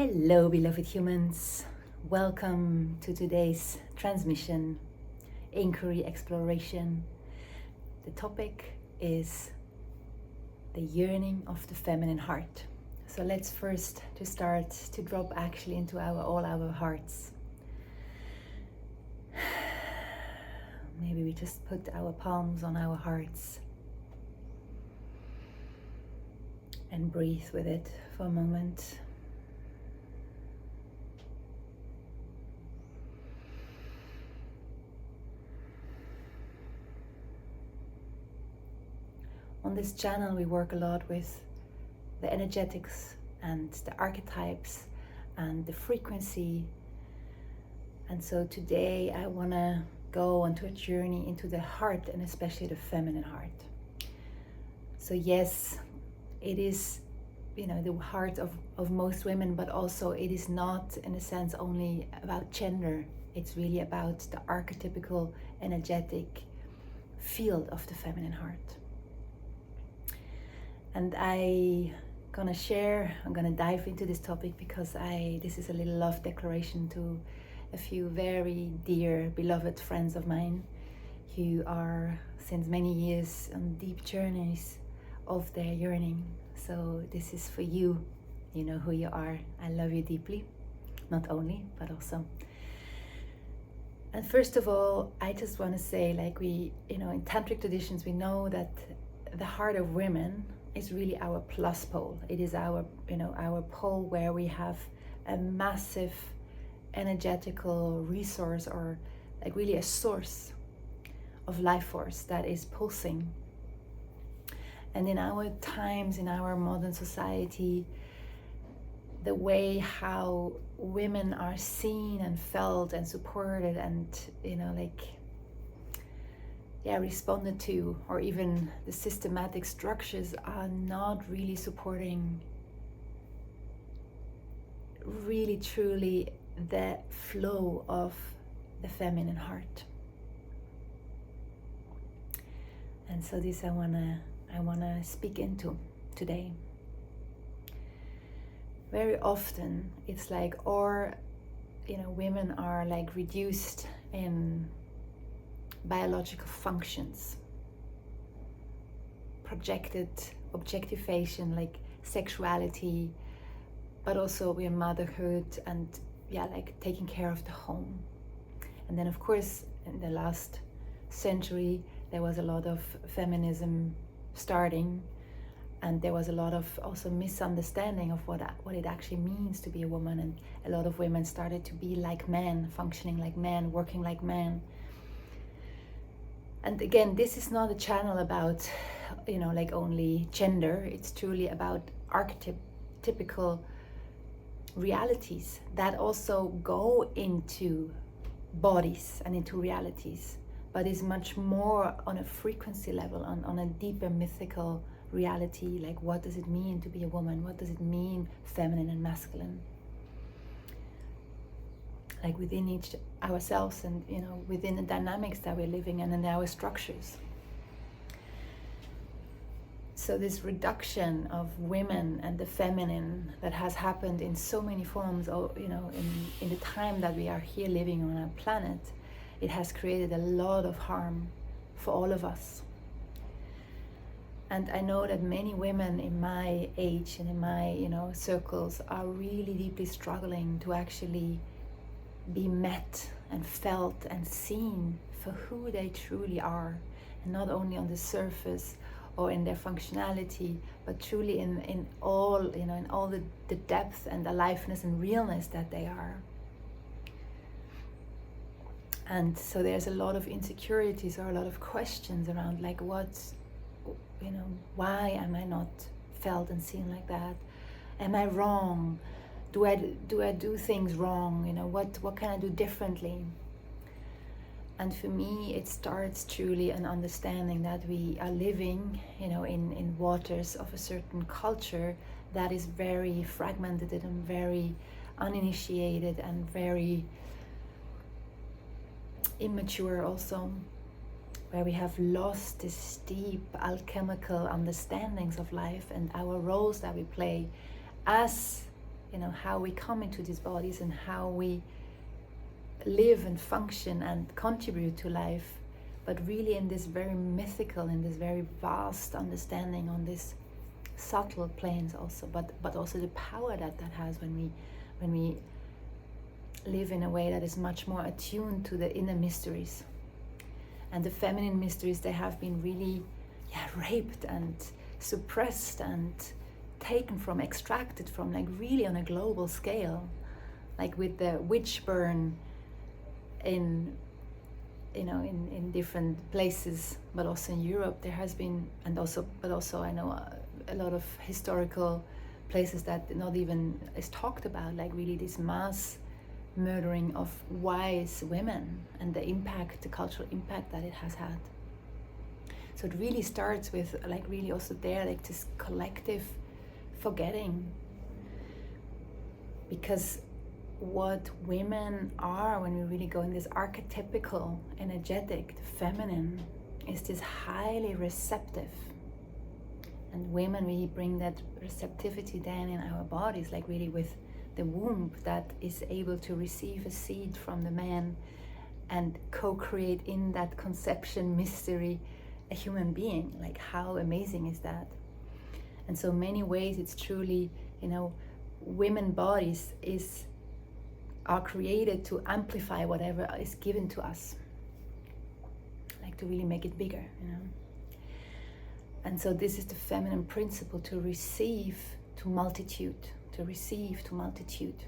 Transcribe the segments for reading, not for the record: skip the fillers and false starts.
Hello, beloved humans. Welcome to today's transmission, Inquiry Exploration. The topic is the yearning of the feminine heart. So let's first to start to drop actually into all our hearts. Maybe we just put our palms on our hearts and breathe with it for a moment. On this channel, we work a lot with the energetics and the archetypes and the frequency. And so today I want to go onto a journey into the heart, and especially the feminine heart. So yes, it is, the heart of most women, but also it is not in a sense only about gender. It's really about the archetypical energetic field of the feminine heart. And I'm gonna dive into this topic because this is a little love declaration to a few very dear, beloved friends of mine who are since many years on deep journeys of their yearning. So this is for you. You know who you are. I love you deeply, not only, but also. And first of all, I just want to say, in tantric traditions, we know that the heart of women is really our plus pole. It is our pole where we have a massive energetical resource, or like really a source of life force that is pulsing. And in our times, in our modern society, the way how women are seen and felt and supported and responded to, or even the systematic structures are not really supporting really truly the flow of the feminine heart. And so this I wanna speak into today. Very often it's women are reduced in biological functions, projected objectification, like sexuality, but also motherhood and taking care of the home. And then of course in the last century there was a lot of feminism starting, and there was a lot of also misunderstanding of what it actually means to be a woman, and a lot of women started to be like men, functioning like men, working like men. And again, this is not a channel about, only gender. It's truly about archetypical realities that also go into bodies and into realities, but is much more on a frequency level, on a deeper mythical reality. Like, what does it mean to be a woman? What does it mean, feminine and masculine? Like within each ourselves, and within the dynamics that we're living in and our structures. So this reduction of women and the feminine that has happened in so many forms, in the time that we are here living on our planet, it has created a lot of harm for all of us. And I know that many women in my age and in my circles are really deeply struggling to actually be met and felt and seen for who they truly are, and not only on the surface or in their functionality, but truly in all the depth and aliveness and realness that they are. And so there's a lot of insecurities or a lot of questions around why am I not felt and seen like that? Am I wrong? Do I do things wrong? What can I do differently? And for me, it starts truly an understanding that we are living, in waters of a certain culture that is very fragmented and very uninitiated and very immature also, where we have lost this deep alchemical understandings of life and our roles that we play as how we come into these bodies and how we live and function and contribute to life, but really in this very mythical, in this very vast understanding on this subtle planes also, but also the power that has when we live in a way that is much more attuned to the inner mysteries. And the feminine mysteries, they have been really raped and suppressed and taken from, extracted from, like really on a global scale, like with the witch burn in different places, but also in Europe there has been, but also I know a lot of historical places that not even is talked about, like really this mass murdering of wise women and the impact, the cultural impact that it has had. So it really starts with like really also there, like this collective forgetting, because what women are, when we really go in this archetypical, energetic, the feminine, is this highly receptive. And women, we bring that receptivity then in our bodies, like really with the womb that is able to receive a seed from the man and co-create in that conception mystery a human being. Like how amazing is that? And so many ways it's truly, women bodies are created to amplify whatever is given to us, like to really make it bigger, And so this is the feminine principle, to receive to multitude, to receive to multitude.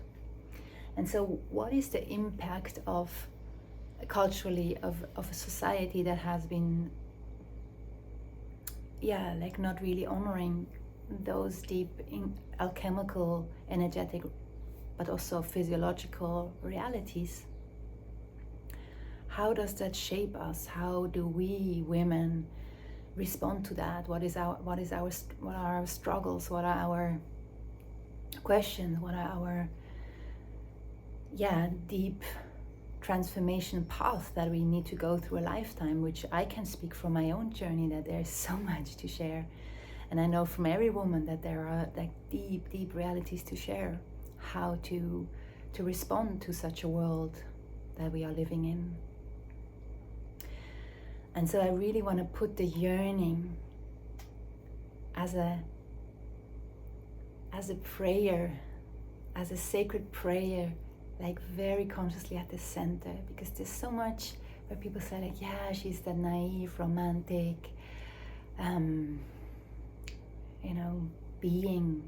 And so what is the impact of culturally of a society that has been like not really honoring those deep alchemical, energetic, but also physiological realities? How does that shape us? How do we women respond to that? What are our struggles? What are our questions? What are our deep transformation path that we need to go through a lifetime? Which I can speak from my own journey, that there's so much to share, and I know from every woman that there are like deep realities to share, how to respond to such a world that we are living in. And so I really want to put the yearning as a prayer, as a sacred prayer, like very consciously at the center, because there's so much where people say like, she's the naive, romantic, being.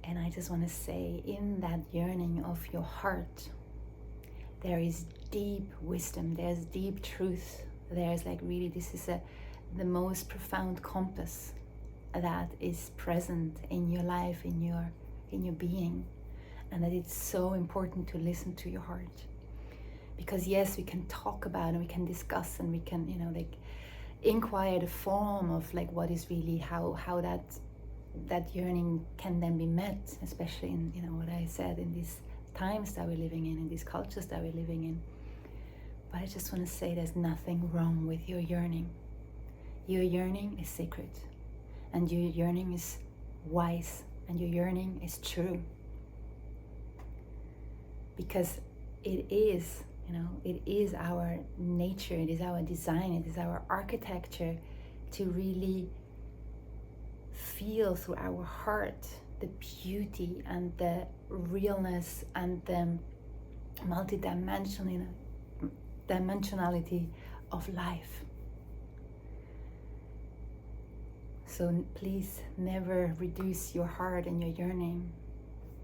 And I just want to say, in that yearning of your heart, there is deep wisdom, there's deep truth, there's like really, this is the most profound compass that is present in your life, in your being, and that it's so important to listen to your heart. Because yes, we can talk about and we can discuss and we can inquire the form of like what is really how that yearning can then be met, especially in what I said, in these times that we're living in these cultures that we're living in. But I just want to say there's nothing wrong with your yearning. Your yearning is sacred, and your yearning is wise, and your yearning is true, because it is our nature, it is our design, it is our architecture to really feel through our heart the beauty and the realness and the multidimensionality of life. So please never reduce your heart and your yearning.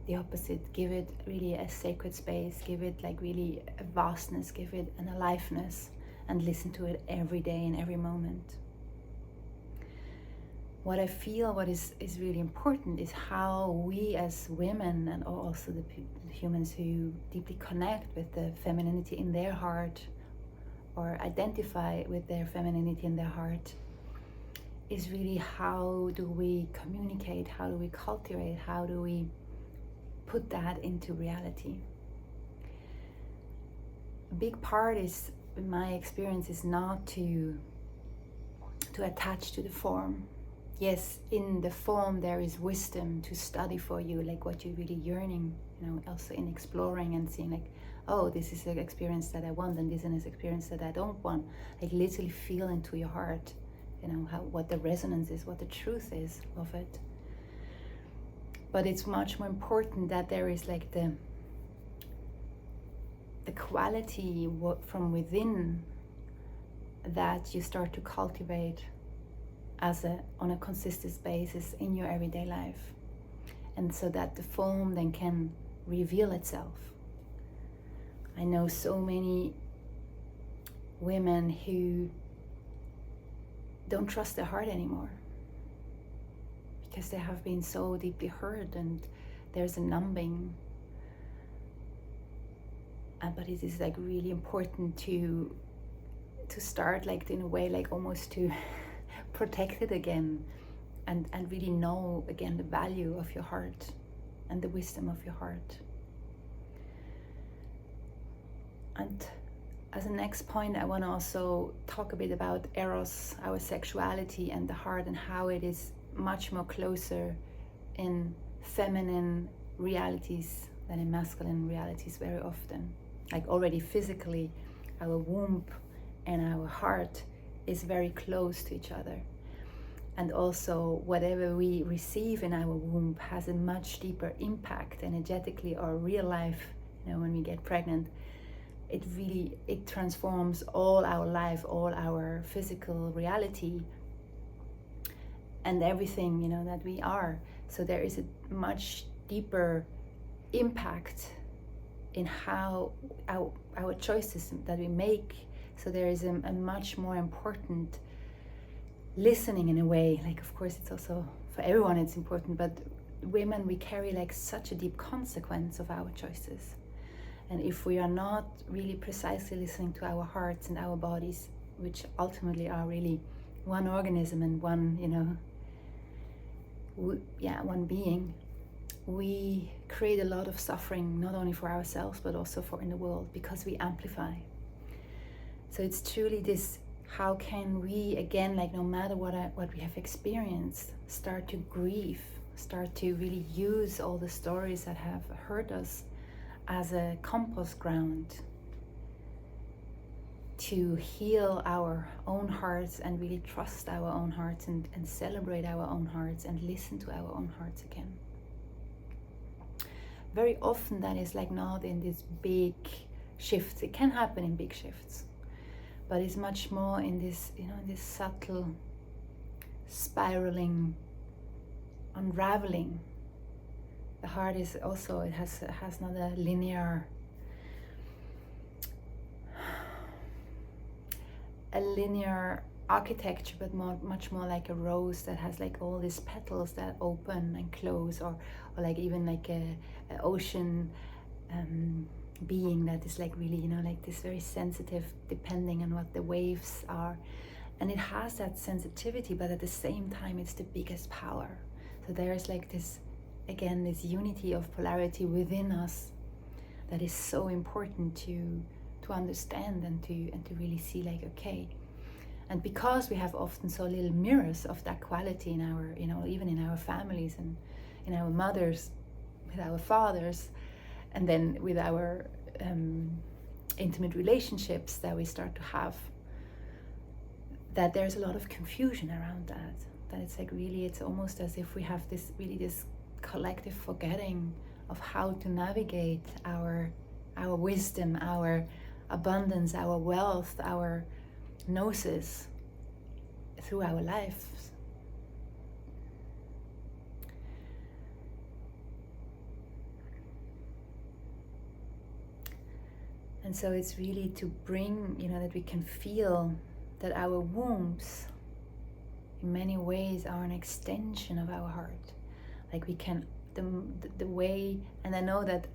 The opposite, give it really a sacred space, give it like really a vastness, give it an aliveness, and listen to it every day and every moment. What I feel, what is really important, is how we as women, and also the humans who deeply connect with the femininity in their heart, or identify with their femininity in their heart, is really how do we communicate, how do we cultivate, how do we put that into reality. A big part is, in my experience, is not to attach to the form. yes, in the form there is wisdom to study for you, like what you're really yearning, also in exploring and seeing like, oh, this is an experience that I want and this is an experience that I don't want. Like literally feel into your heart, what the resonance is, what the truth is of it. But it's much more important that there is like the quality from within that you start to cultivate on a consistent basis in your everyday life, and so that the form then can reveal itself. I know so many women who don't trust their heart anymore because they have been so deeply hurt, and there's a numbing. But it is like really important to start like in a way like almost to protect it again, and really know again the value of your heart and the wisdom of your heart. And as a next point, I want to also talk a bit about eros, our sexuality, and the heart, and how it is much more closer in feminine realities than in masculine realities very often. Like already physically, our womb and our heart is very close to each other. And also whatever we receive in our womb has a much deeper impact energetically, or real life, when we get pregnant. It transforms all our life, all our physical reality, and everything, that we are. So there is a much deeper impact in how our choices that we make. So there is a much more important listening in a way. Like, of course, it's also for everyone it's important, but women, we carry like such a deep consequence of our choices. And if we are not really precisely listening to our hearts and our bodies, which ultimately are really one organism and one, one being, we create a lot of suffering, not only for ourselves, but also for in the world, because we amplify. So it's truly this, how can we, again, like no matter what we have experienced, start to grieve, start to really use all the stories that have hurt us as a compost ground to heal our own hearts, and really trust our own hearts, and celebrate our own hearts, and listen to our own hearts again. Very often that is like not in these big shifts. It can happen in big shifts, but it's much more in this, this subtle spiraling, unraveling. The heart is also, it has not a linear architecture, but much more like a rose that has like all these petals that open and close, or like even like a ocean being that is like really, like this very sensitive, depending on what the waves are. And it has that sensitivity, but at the same time it's the biggest power. So there's like this, again, this unity of polarity within us that is so important to understand, and to really see like, okay. And because we have often so little mirrors of that quality in our, even in our families and in our mothers, with our fathers, and then with our intimate relationships that we start to have, that there's a lot of confusion around that. That it's like really, it's almost as if we have this collective forgetting of how to navigate our wisdom, our abundance, our wealth, our gnosis through our lives. And so it's really to bring, that we can feel that our wombs in many ways are an extension of our heart. Like we can, the way, and I know that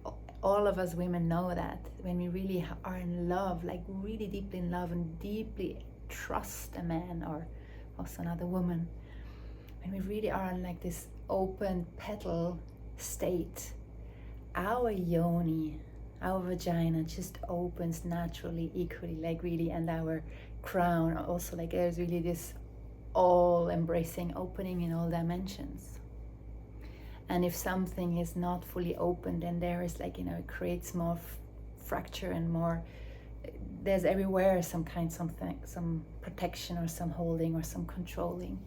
all of us women know that when we really are in love, like really deeply in love and deeply trust a man or also another woman, when we really are in like this open petal state, our yoni, our vagina just opens naturally, equally, like really, and our crown also, like there's really this all embracing opening in all dimensions. And if something is not fully open, then there is like, it creates more fracture and more, there's everywhere some protection or some holding or some controlling.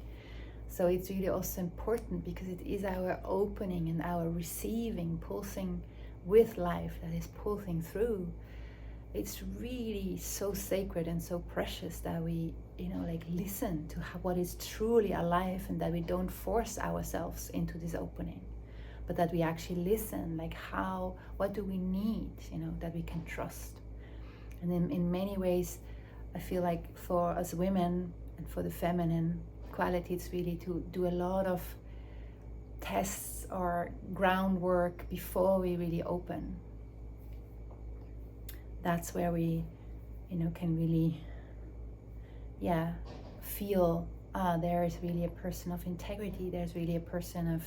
So it's really also important, because it is our opening and our receiving, pulsing with life, that is pulsing through. It's really so sacred and so precious that we, listen to what is truly alive, and that we don't force ourselves into this opening, but that we actually listen, like what do we need, that we can trust. And in many ways, I feel like for us women and for the feminine quality, it's really to do a lot of tests or groundwork before we really open. That's where we, can really, feel, there is really a person of integrity. There's really a person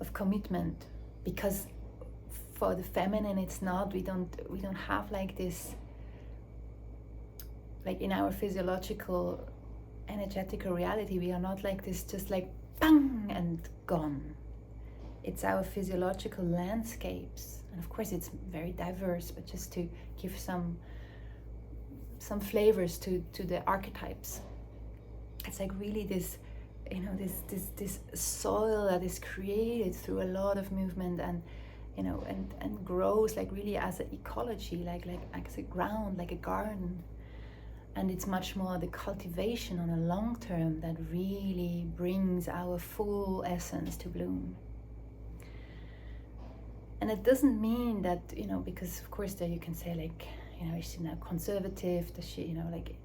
of commitment. Because for the feminine, it's not, we don't have like this, like in our physiological, energetical reality, we are not like this, just like bang and gone. It's our physiological landscapes, and of course it's very diverse, but just to give some flavors to the archetypes. It's like really this, this soil that is created through a lot of movement, and and grows like really as an ecology, like as a ground, like a garden. And it's much more the cultivation on a long term that really brings our full essence to bloom. And it doesn't mean that, because of course there you can say like, is she now conservative? Does she, like,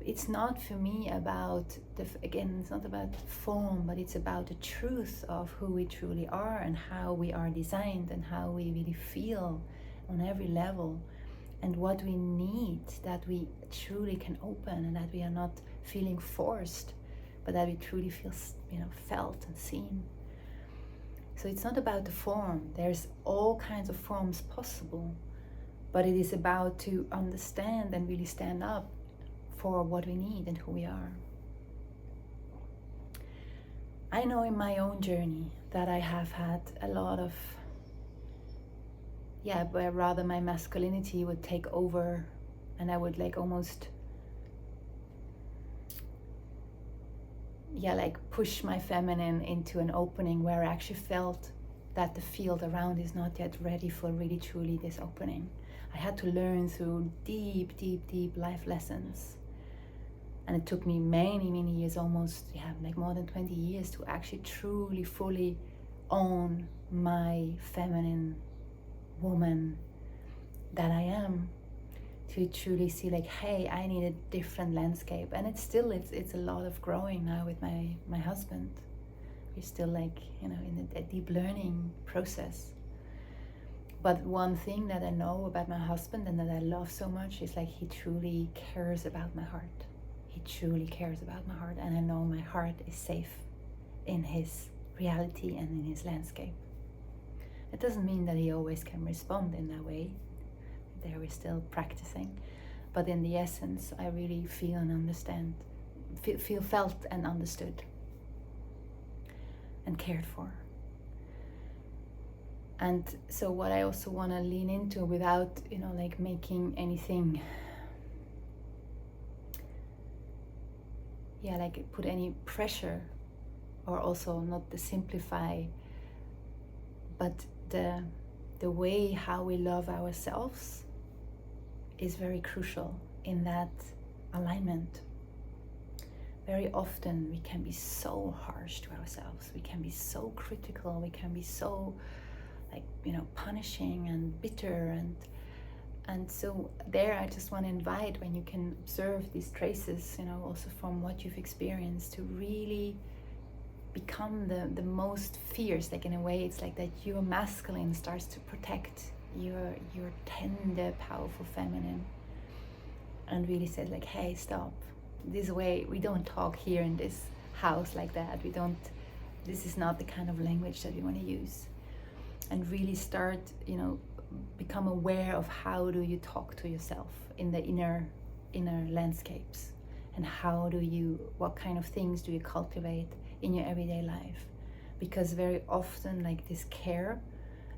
it's not for me about, again, it's not about form, but it's about the truth of who we truly are and how we are designed and how we really feel on every level, and what we need, that we truly can open, and that we are not feeling forced, but that we truly feel, felt and seen. So it's not about the form. There's all kinds of forms possible, but it is about to understand and really stand up for what we need and who we are. I know in my own journey that I have had a lot of, where rather my masculinity would take over, and I would like almost, like push my feminine into an opening where I actually felt that the field around is not yet ready for really truly this opening. I had to learn through deep, deep, deep life lessons. And it took me many, many years, almost, like more than 20 years, to actually truly, fully own my feminine woman that I am. To truly see like, hey, I need a different landscape. And it's a lot of growing now with my husband. We're still like, in a deep learning process. But one thing that I know about my husband and that I love so much is like, he truly cares about my heart. He truly cares about my heart, and I know my heart is safe in his reality and in his landscape. It doesn't mean that he always can respond in that way. There we're still practicing, but in the essence, I really feel and understand, feel felt and understood, and cared for. And so what I also want to lean into, without like making anything, like put any pressure, or also not to simplify, but the way how we love ourselves is very crucial in that alignment. Very often we can be so harsh to ourselves, we can be so critical, we can be so like, punishing and bitter, and so there I just want to invite, when you can observe these traces, also from what you've experienced, to really become the most fierce, like in a way it's like that your masculine starts to protect your tender, powerful feminine, and really says like, hey, stop, this way we don't talk here in this house like that, this is not the kind of language that we want to use. And really start, become aware of how do you talk to yourself in the inner landscapes, and what kind of things do you cultivate in your everyday life. Because very often, like, this care,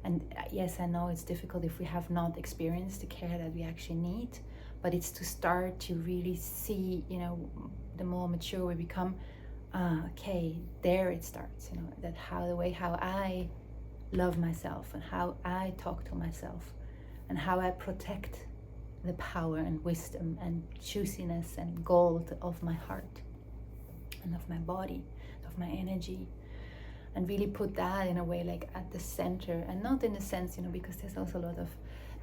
and yes, I know it's difficult if we have not experienced the care that we actually need, but it's to start to really see, the more mature we become, okay, there it starts, that the way how I love myself and how I talk to myself and how I protect the power and wisdom and juiciness and gold of my heart and of my body, of my energy, and really put that in a way like at the center, and not in the sense, because there's also a lot of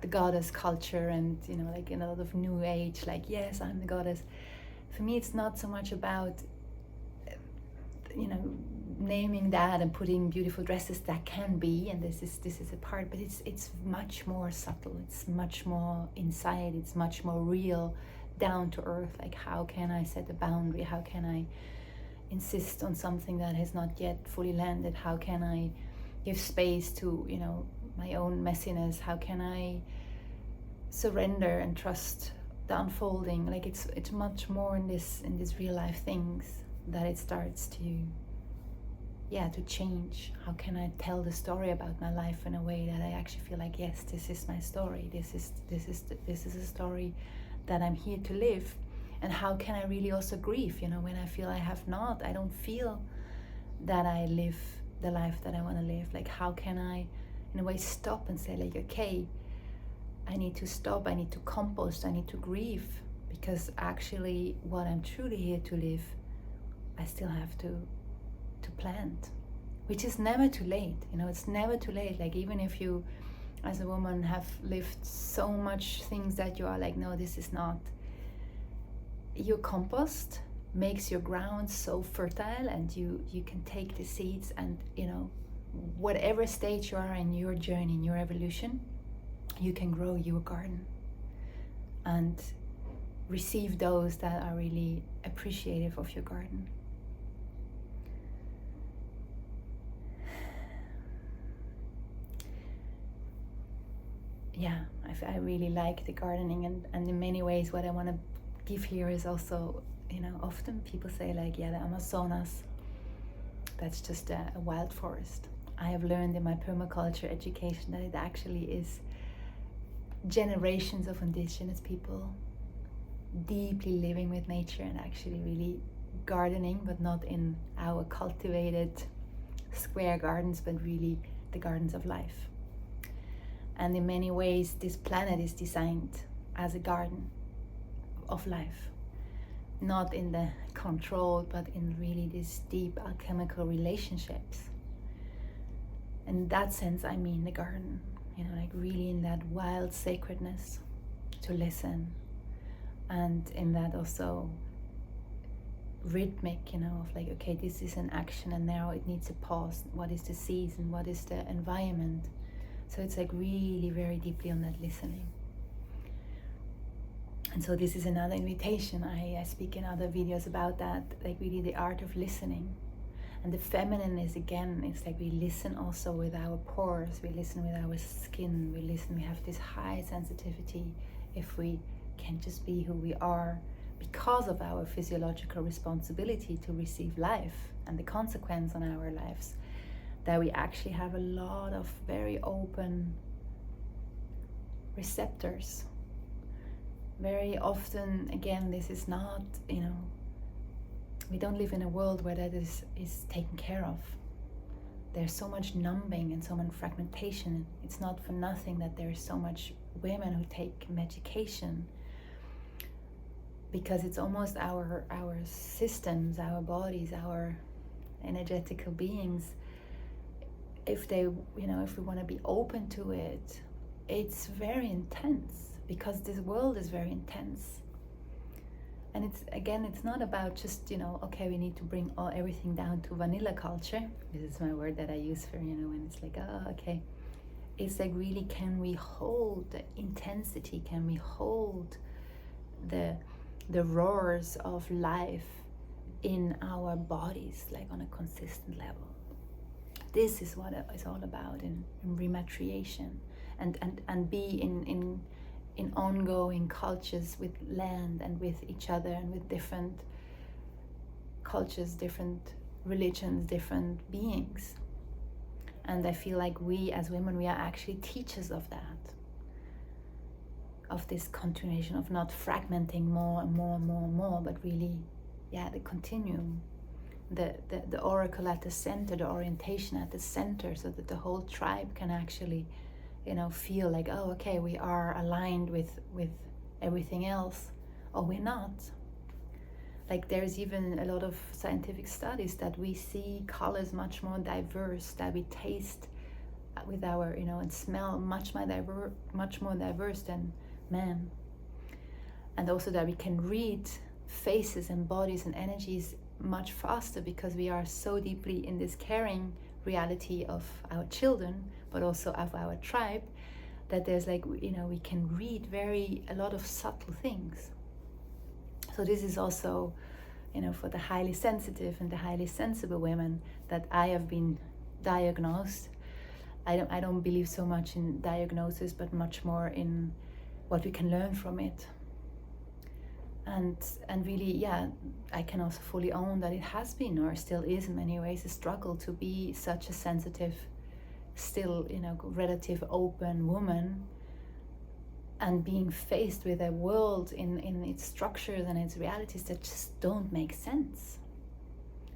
the goddess culture and, like in a lot of new age, like, yes, I'm the goddess. For me, it's not so much about, naming that and putting beautiful dresses. That can be, and this is a part, but it's much more subtle, it's much more inside, it's much more real, down to earth. Like, how can I set a boundary? How can I insist on something that has not yet fully landed? How can I give space to, my own messiness? How can I surrender and trust the unfolding? Like, it's much more in this real life things that it starts to change. How can I tell the story about my life in a way that I actually feel like, yes, this is my story, this is a story that I'm here to live. And how can I really also grieve, when I feel I don't feel that I live the life that I want to live. Like, how can I in a way stop and say, like, okay, I need to stop, I need to compost, I need to grieve, because actually what I'm truly here to live, I still have to plant, which is never too late. It's never too late. Like, even if you as a woman have lived so much things that you are like, no, this is not, your compost makes your ground so fertile, and you can take the seeds and, whatever stage you are in your journey, in your evolution, you can grow your garden and receive those that are really appreciative of your garden. Yeah, I really like the gardening, and in many ways what I want to give here is also, often people say, like, yeah, the Amazonas, that's just a wild forest. I have learned in my permaculture education that it actually is generations of indigenous people deeply living with nature and actually really gardening, but not in our cultivated square gardens, but really the gardens of life. And in many ways, this planet is designed as a garden of life, not in the control, but in really these deep alchemical relationships. In that sense, I mean the garden, like really in that wild sacredness to listen, and in that also rhythmic, of like, okay, this is an action and now it needs a pause. What is the season? What is the environment? So it's like really very deeply on that listening. And so this is another invitation. I speak in other videos about that, like really the art of listening. And the feminine is, again, it's like we listen also with our pores, we listen with our skin, we have this high sensitivity if we can just be who we are, because of our physiological responsibility to receive life and the consequence on our lives, that we actually have a lot of very open receptors. Very often, again, this is not, we don't live in a world where that is taken care of. There's so much numbing and so much fragmentation. It's not for nothing that there's so much women who take medication, because it's almost our systems, our bodies, our energetical beings, if they, if we want to be open to it, it's very intense, because this world is very intense. And it's not about just, okay, we need to bring everything down to vanilla culture. This is my word that I use for, when it's like, oh, okay. It's like, really, can we hold the intensity? Can we hold the roars of life in our bodies, like on a consistent level? This is what it's all about in rematriation, and be in ongoing cultures with land and with each other and with different cultures, different religions, different beings. And I feel like we as women, we are actually teachers of that, of this continuation, of not fragmenting more and more and more and more, but really, the continuum, the oracle at the center, the orientation at the center, so that the whole tribe can actually, feel like, oh, okay, we are aligned with everything else, or we're not. Like there's even a lot of scientific studies that we see colors much more diverse, that we taste with our, and smell much more diverse than men. And also that we can read faces and bodies and energies much faster, because we are so deeply in this caring reality of our children, but also of our tribe, that there's like, we can read a lot of subtle things. So this is also, for the highly sensitive and the highly sensible women that I have been diagnosed. I don't believe so much in diagnosis, but much more in what we can learn from it. And really, I can also fully own that it has been, or still is in many ways, a struggle to be such a sensitive, still, relative open woman, and being faced with a world in its structures and its realities that just don't make sense.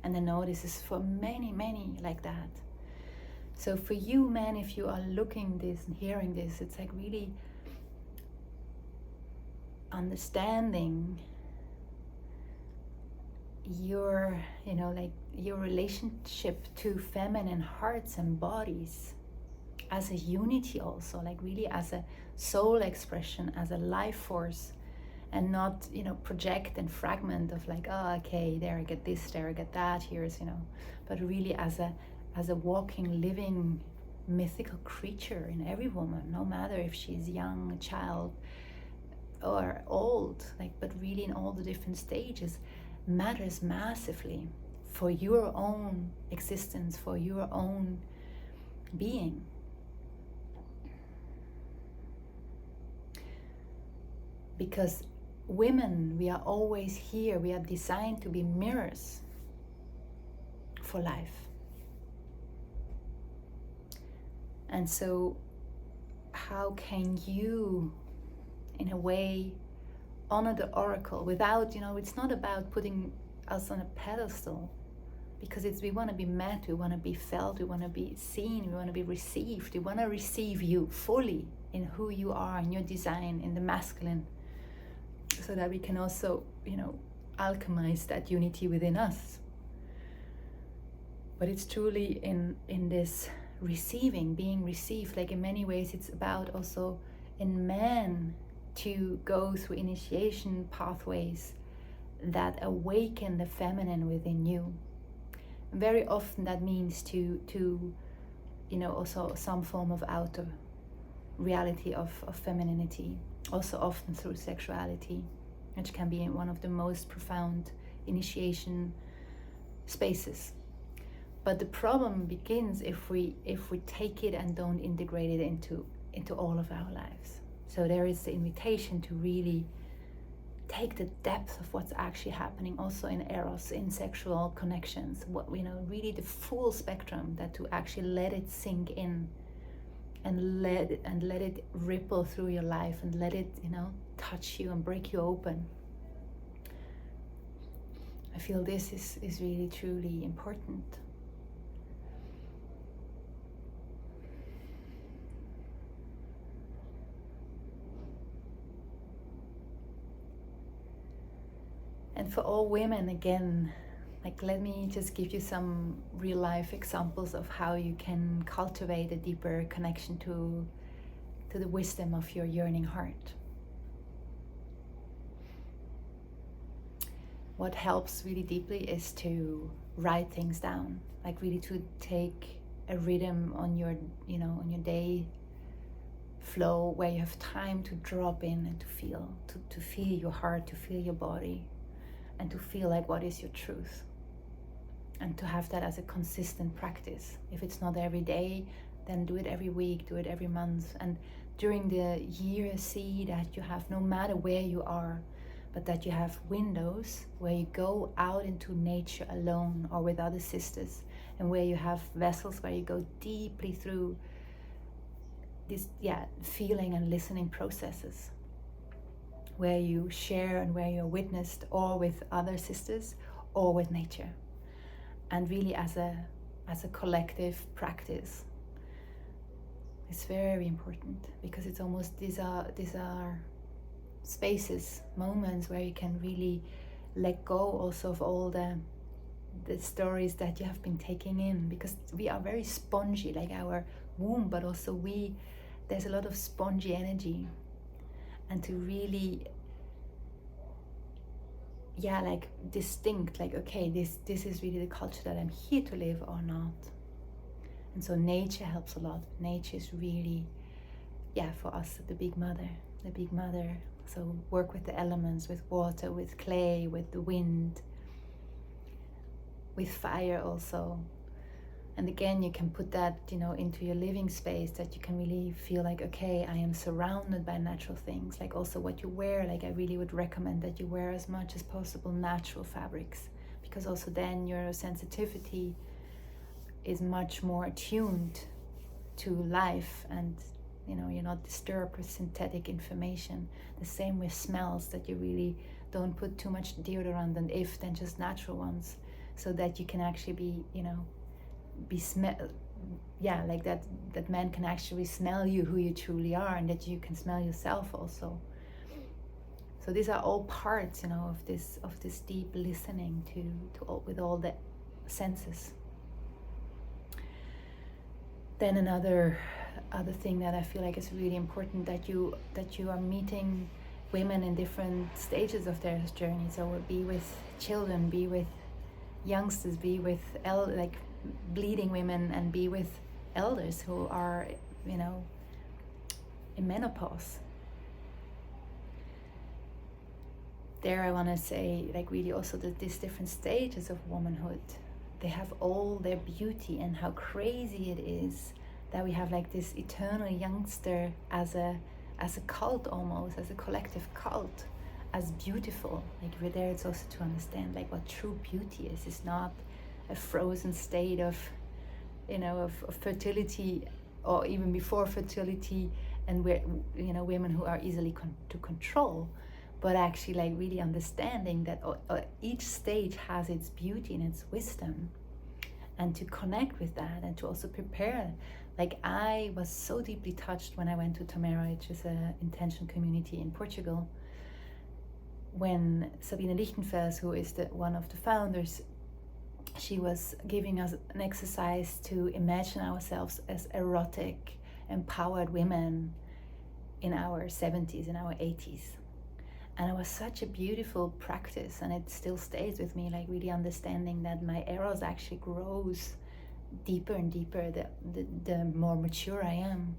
And I know this is for many, many like that. So for you, men, if you are looking this and hearing this, it's like really understanding your, your relationship to feminine hearts and bodies as a unity, also, like really as a soul expression, as a life force, and not, project and fragment of like, oh, okay, there I get this, there I get that, here's, but really as a walking, living, mythical creature in every woman, no matter if she's young, a child, or old, but really in all the different stages, matters massively for your own existence, for your own being. Because women, we are always here, we are designed to be mirrors for life. And so how can you, in a way, honor the oracle without, it's not about putting us on a pedestal, because we want to be met, we want to be felt, we want to be seen, we want to be received, we want to receive you fully in who you are, in your design, in the masculine, so that we can also, alchemize that unity within us. But it's truly in this receiving, being received, like in many ways it's about also in men to go through initiation pathways that awaken the feminine within you. Very often that means to also some form of outer reality of femininity, also often through sexuality, which can be one of the most profound initiation spaces. But the problem begins if we take it and don't integrate it into all of our lives. So there is the invitation to really take the depth of what's actually happening also in eros, in sexual connections, really the full spectrum, that to actually let it sink in and let it ripple through your life, and let it, touch you and break you open. I feel this is really truly important. And for all women, again, let me just give you some real life examples of how you can cultivate a deeper connection to the wisdom of your yearning heart. What helps really deeply is to write things down, really to take a rhythm on your day flow, where you have time to drop in and to feel your heart, to feel your body, and to feel like what is your truth, and to have that as a consistent practice. If it's not every day, then do it every week, do it every month, and during the year see that you have, no matter where you are, but that you have windows where you go out into nature alone or with other sisters, and where you have vessels where you go deeply through this feeling and listening processes, where you share and where you're witnessed, or with other sisters or with nature, and really as a collective practice. It's very important, because it's almost these are spaces, moments where you can really let go also of all the stories that you have been taking in, because we are very spongy, like our womb, but also there's a lot of spongy energy. And to really like distinct, like, okay, this is really the culture that I'm here to live or not. And so nature helps a lot. Nature is really for us the big mother. So work with the elements, with water, with clay, with the wind, with fire also. And again, you can put that, into your living space, that you can really feel like, okay, I am surrounded by natural things. Like also what you wear, like I really would recommend that you wear as much as possible natural fabrics, because also then your sensitivity is much more attuned to life, and you're not disturbed with synthetic information. The same with smells, that you really don't put too much deodorant, and if then just natural ones, so that you can actually be like that man can actually smell you, who you truly are, and that you can smell yourself also. So these are all parts of this deep listening to all, with all the senses. Then another thing that I feel like is really important, that you are meeting women in different stages of their journey. So be with children, be with youngsters, be with bleeding women, and be with elders who are in menopause. There I want to say, like, really also that these different stages of womanhood, they have all their beauty, and how crazy it is that we have like this eternal youngster as a cult, almost as a collective cult, as beautiful. Like we're there, it's also to understand like what true beauty is. It's not a frozen state of fertility, or even before fertility, and where women who are easily to control, but actually like really understanding that each stage has its beauty and its wisdom, and to connect with that, and to also prepare. Like I was so deeply touched when I went to Māa'ru, which is an intention community in Portugal, when Sabine Lichtenfels, who is one of the founders, she was giving us an exercise to imagine ourselves as erotic, empowered women in our 70s, in our 80s. And it was such a beautiful practice, and it still stays with me, like really understanding that my eros actually grows deeper and deeper the more mature I am.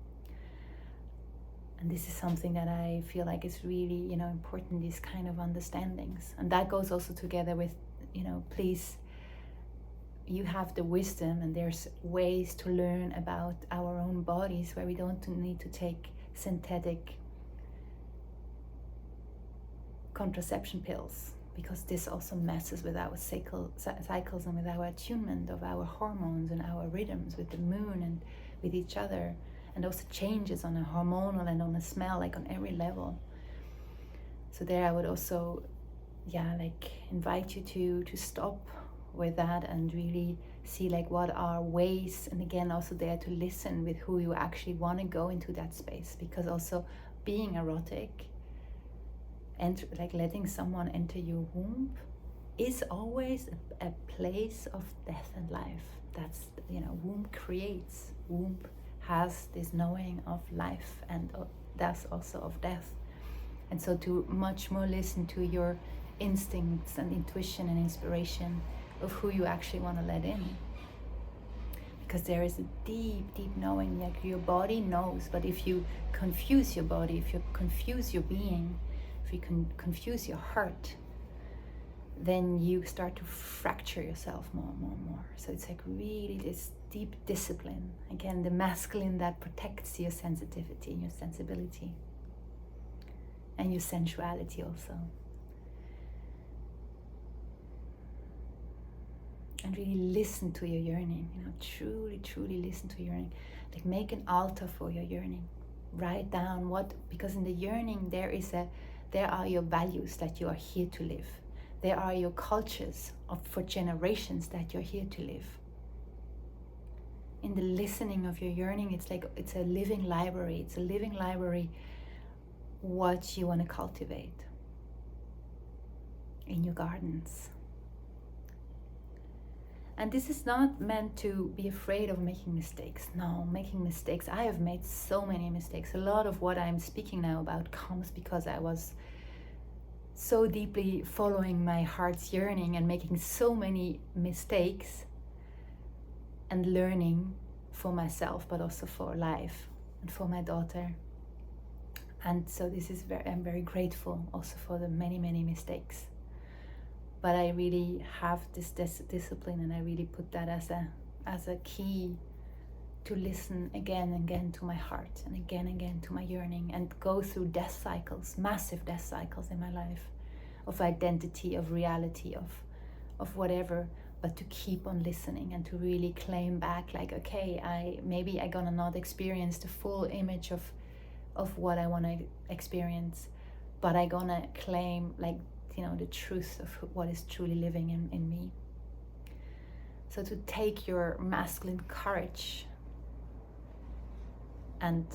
And this is something that I feel like is really important, these kind of understandings. And that goes also together with please, you have the wisdom, and there's ways to learn about our own bodies where we don't need to take synthetic contraception pills, because this also messes with our cycles and with our attunement of our hormones and our rhythms with the moon and with each other, and also changes on a hormonal and on a smell, like on every level. So there I would also invite you to stop with that and really see like what are ways, and again also there to listen with who you actually want to go into that space, because also being erotic and like letting someone enter your womb is always a place of death and life. That's womb creates, womb has this knowing of life, and thus also of death. And so to much more listen to your instincts and intuition and inspiration of who you actually want to let in, because there is a deep knowing, like your body knows. But if you confuse your body, if you confuse your being, if you can confuse your heart, then you start to fracture yourself more and more and more. So it's like really this deep discipline. Again, the masculine that protects your sensitivity and your sensibility and your sensuality also. And really listen to your yearning, truly, truly listen to your yearning. Like, make an altar for your yearning. Write down because in the yearning there are your values that you are here to live. There are your cultures for generations that you're here to live. In the listening of your yearning, it's a living library. It's a living library what you want to cultivate in your gardens. And this is not meant to be afraid of making mistakes. No, making mistakes. I have made so many mistakes. A lot of what I'm speaking now about comes because I was so deeply following my heart's yearning and making so many mistakes and learning for myself, but also for life and for my daughter. And so I'm very grateful also for the many, many mistakes. But I really have this discipline, and I really put that as a key to listen again and again to my heart, and again to my yearning, and go through death cycles, massive death cycles in my life, of identity, of reality, of whatever, but to keep on listening and to really claim back, like, okay, I'm gonna not experience the full image of what I want to experience, but I'm gonna claim, like, the truth of what is truly living in me. So to take your masculine courage and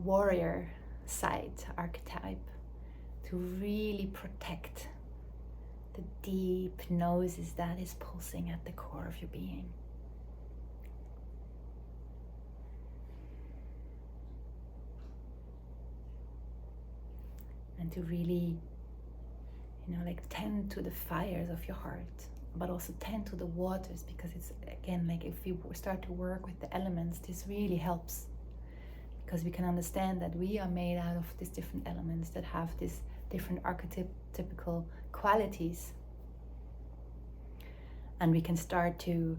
warrior side archetype to really protect the deep noses that is pulsing at the core of your being. And to really tend to the fires of your heart, but also tend to the waters, because it's, again, like, if you start to work with the elements, this really helps, because we can understand that we are made out of these different elements that have these different archetypical qualities, and we can start to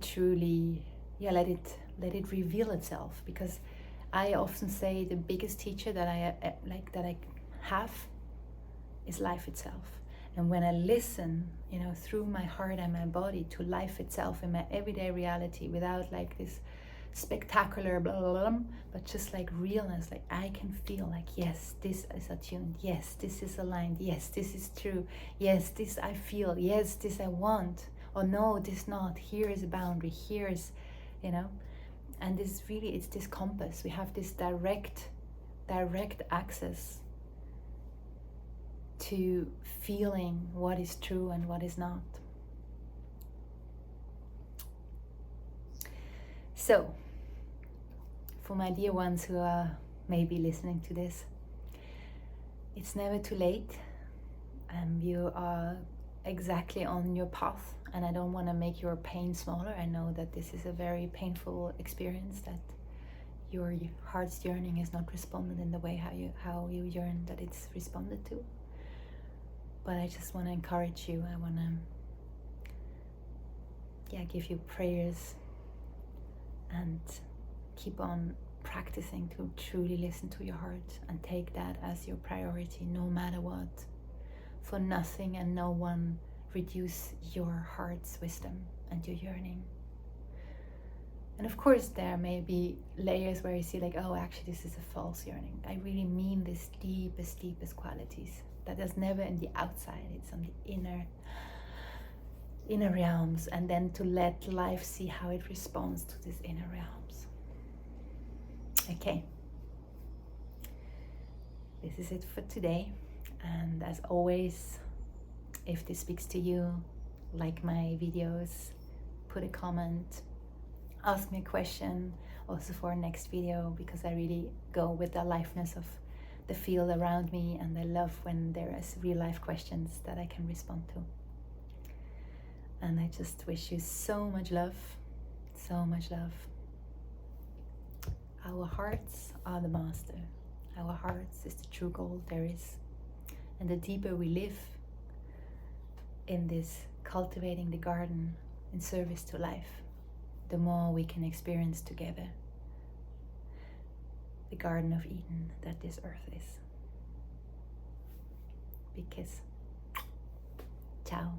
truly let it reveal itself. Because I often say the biggest teacher that I have is life itself. And when I listen, through my heart and my body to life itself in my everyday reality, without like this spectacular blah, blah, blah, but just like realness, like I can feel like, yes, this is attuned, yes, this is aligned, yes, this is true, yes, this I feel, yes, this I want, or no, this not, here is a boundary, here is, and this really, it's this compass. We have this direct access to feeling what is true and what is not. So, for my dear ones who are maybe listening to this, it's never too late. You are exactly on your path, and I don't want to make your pain smaller. I know that this is a very painful experience, that your heart's yearning is not responded in the way how you yearn that it's responded to. But I just want to encourage you. I want to give you prayers and keep on practicing to truly listen to your heart and take that as your priority no matter what. For nothing and no one reduce your heart's wisdom and your yearning. And of course there may be layers where you see like, oh, actually this is a false yearning. I really mean this deepest qualities. That is never in the outside, it's on the inner realms, and then to let life see how it responds to these inner realms. Okay, this is it for today, and as always, if this speaks to you, like my videos, put a comment, ask me a question also for our next video, because I really go with the aliveness of the field around me, and I love when there is real life questions that I can respond to. And I just wish you so much love, so much love. Our hearts are the master. Our hearts is the true gold there is. And the deeper we live in this cultivating the garden in service to life, the more we can experience together the Garden of Eden that this earth is. Big kiss. Ciao.